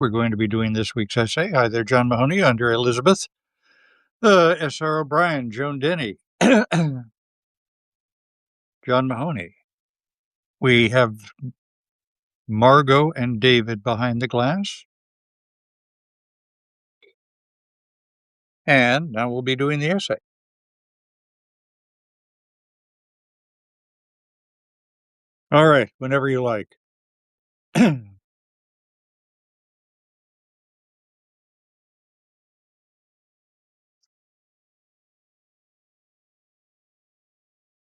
We're going to be doing this week's essay. Hi there, John Mahoney, under Elizabeth, S.R. O'Brien, Joan Denny, John Mahoney. We have Margot and David behind the glass. And now we'll be doing the essay. All right, whenever you like.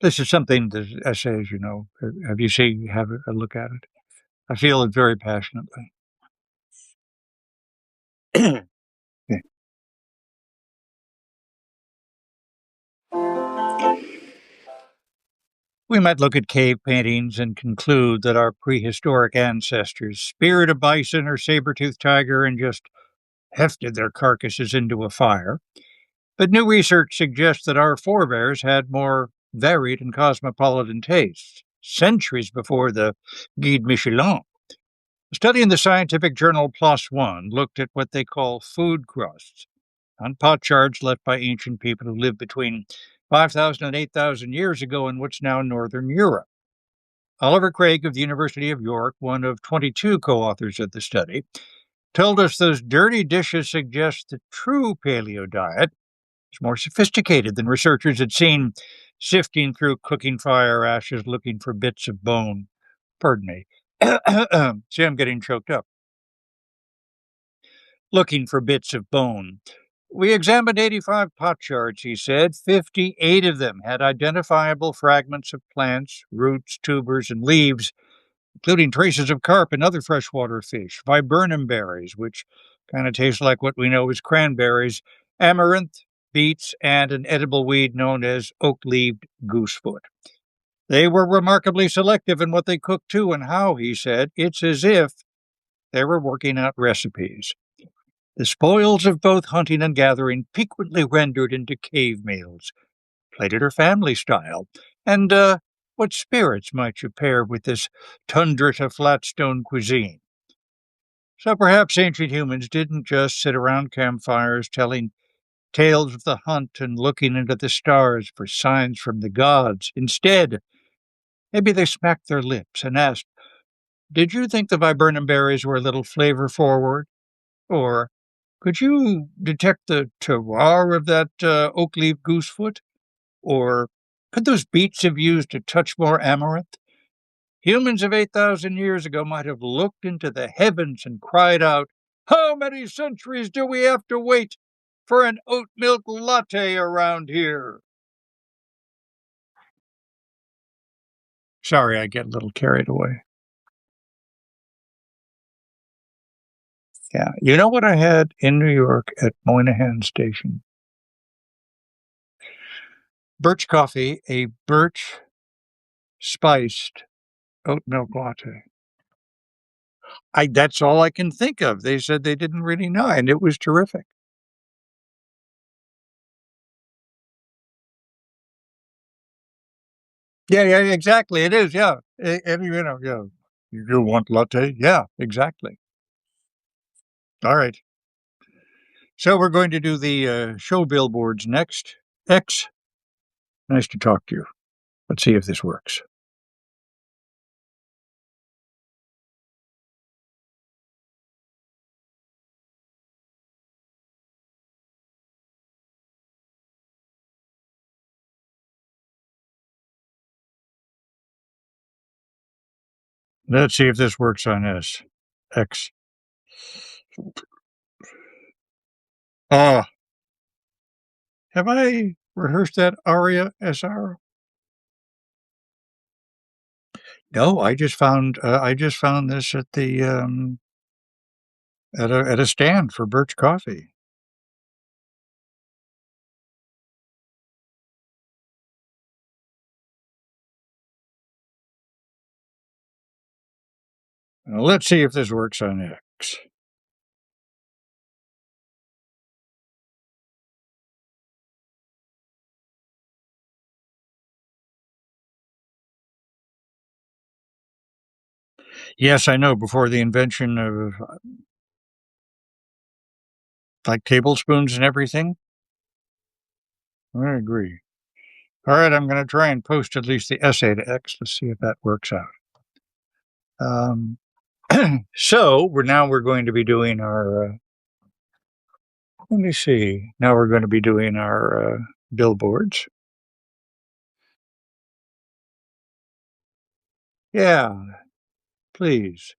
This is something, the essay, as you know. Have you seen, have a look at it? I feel it very passionately. Yeah. We might look at cave paintings and conclude that our prehistoric ancestors speared a bison or saber-toothed tiger and just hefted their carcasses into a fire. But new research suggests that our forebears had more varied and cosmopolitan tastes, centuries before the Guide Michelin. A study in the scientific journal PLOS ONE looked at what they call food crusts on potsherds left by ancient people who lived between 5,000 and 8,000 years ago in what's now northern Europe. Oliver Craig of the University of York, one of 22 co-authors of the study, told us those dirty dishes suggest the true paleo diet is more sophisticated than researchers had seen, sifting through cooking fire ashes looking for bits of bone. Pardon me. See, I'm getting choked up. Looking for bits of bone. We examined 85 potsherds, he said. 58 of them had identifiable fragments of plants, roots, tubers, and leaves, including traces of carp and other freshwater fish, viburnum berries, which kind of taste like what we know as cranberries, amaranth, beets, and an edible weed known as oak-leaved goosefoot. They were remarkably selective in what they cooked too and how, he said. It's as if they were working out recipes. The spoils of both hunting and gathering piquantly rendered into cave meals, plated or family style. And, what spirits might you pair with this tundra to flatstone cuisine? So perhaps ancient humans didn't just sit around campfires telling tales of the hunt and looking into the stars for signs from the gods. Instead, maybe they smacked their lips and asked, "Did you think the viburnum berries were a little flavor forward? Or could you detect the terroir of that oak leaf goosefoot? Or could those beets have used a touch more amaranth?" Humans of 8,000 years ago might have looked into the heavens and cried out, "How many centuries do we have to wait for an oat milk latte around here?" Sorry, I get a little carried away. Yeah. You know what I had in New York at Moynihan Station? Birch coffee, a birch spiced oat milk latte. That's all I can think of. They said they didn't really know, and it was terrific. Yeah, yeah, exactly. It is, yeah. And, yeah. You want latte? Yeah, exactly. All right. So we're going to do the show billboards next. X, nice to talk to you. Let's see if this works. Let's see if this works on S. X. Ah, have I rehearsed that aria, SR? No, I just found this at the at a stand for Birch coffee. Now, let's see if this works on X. Yes, I know. Before the invention of Like tablespoons and everything? I agree. All right, I'm going to try and post at least the essay to X. Let's see if that works out. Um, so we're going to be doing our. Let me see. Now we're going to be doing our billboards. Yeah, please.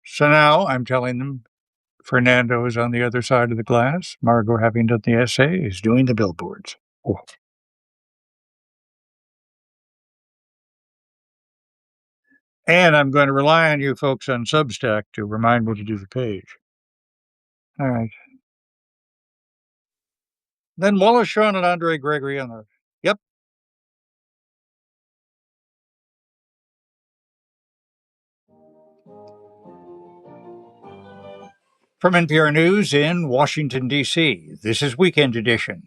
So now I'm telling them Fernando is on the other side of the glass. Margot, having done the essay, is doing the billboards. Oh. And I'm going to rely on you folks on Substack to remind me to do the page. All right. Then Wallace Shawn and Andre Gregory on the. Yep. From NPR News in Washington, D.C., this is Weekend Edition.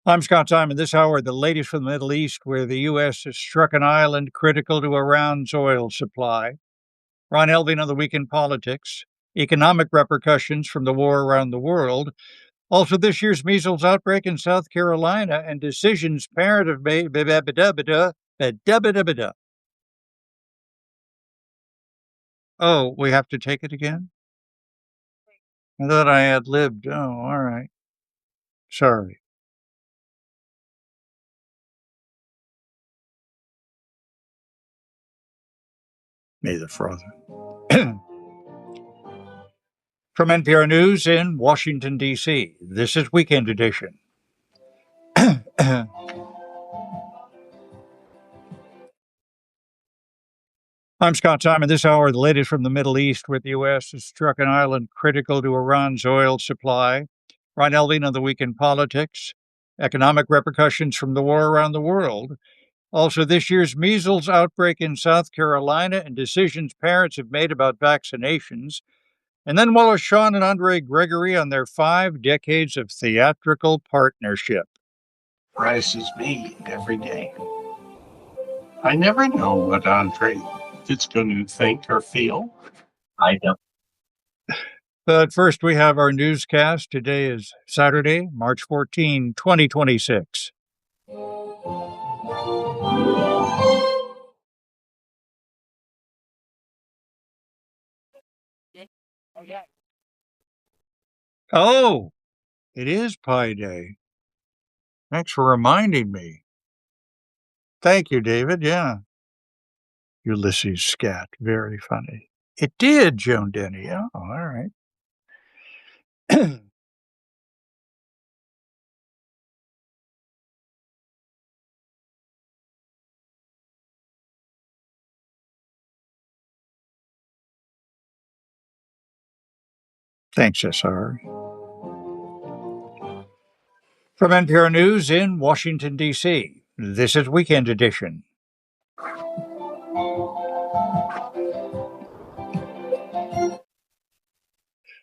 I'm Scott Simon. This hour, the latest from the Middle East, where the U.S. has struck an island critical to Iran's oil supply. Ron Elving on the Weekend Politics. Economic repercussions from the war around the world. Also, this year's measles outbreak in South Carolina and decisions parent have made. Oh, we have to take it again? I thought I had lived. Oh, all right. Sorry. May the Father. From NPR News in Washington, D.C., this is Weekend Edition. I'm Scott Simon. This hour, the latest from the Middle East, where the U.S. has struck an island critical to Iran's oil supply. Ron Elving on the Weekend Politics. Economic repercussions from the war around the world. Also, this year's measles outbreak in South Carolina and decisions parents have made about vaccinations. And then Wallace Shawn and Andre Gregory on their 5 decades of theatrical partnership. Surprises me every day. I never know what Andre is going to think or feel. I don't. But first, we have our newscast. Today is Saturday, March 14, 2026. Oh, it is Pi Day. Thanks for reminding me. Thank you, David. Yeah. Ulysses Scat. Very funny. It did, Joan Denny. Oh, all right. Thanks, SR. From NPR News in Washington, D.C., this is Weekend Edition.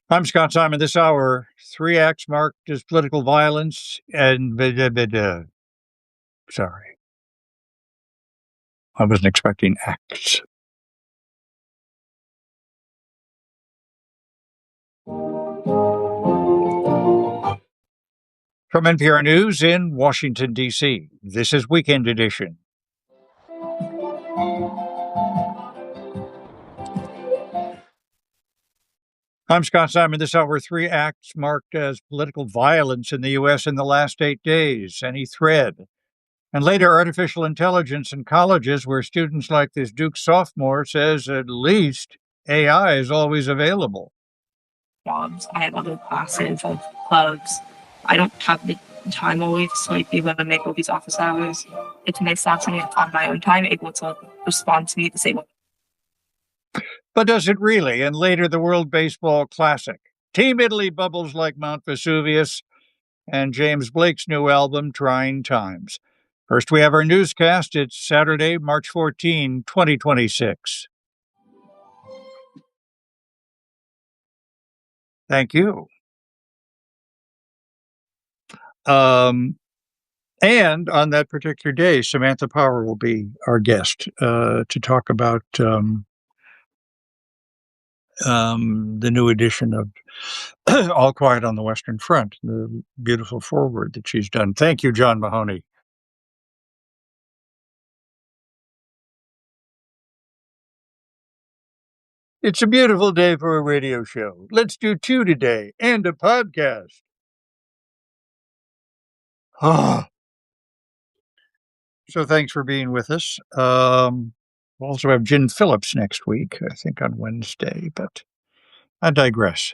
I'm Scott Simon. This hour, 3 acts marked as political violence and. Sorry. I wasn't expecting acts. From NPR News in Washington, D.C., this is Weekend Edition. I'm Scott Simon. This hour, 3 acts marked as political violence in the U.S. in the last 8 days. Any thread? And later, artificial intelligence in colleges, where students like this Duke sophomore says at least AI is always available. Jobs. I have other classes, I have clubs. I don't have the time always to be able to make all these office hours. It's nice to have something on my own time, able to respond to me the same way. But does it really? And later, the World Baseball Classic. Team Italy bubbles like Mount Vesuvius, and James Blake's new album, Trying Times. First, we have our newscast. It's Saturday, March 14, 2026. Thank you. And on that particular day, Samantha Power will be our guest to talk about the new edition of All Quiet on the Western Front, the beautiful foreword that she's done. Thank you, John Mahoney. It's a beautiful day for a radio show. Let's do 2 today and a podcast. So thanks for being with us. We'll also have Jen Phillips next week, I think on Wednesday, but I digress.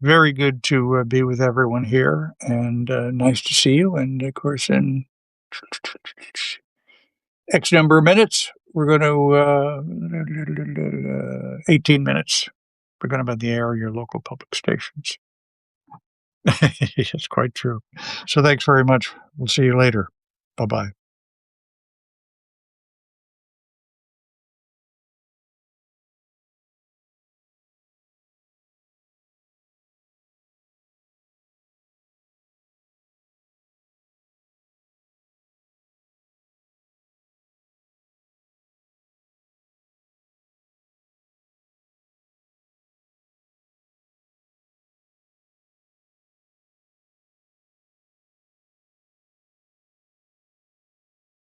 Very good to be with everyone here, and nice to see you. And of course, in X number of minutes, we're going to 18 minutes. We're going to be on the air of your local public stations. It's quite true. So thanks very much. We'll see you later. Bye-bye.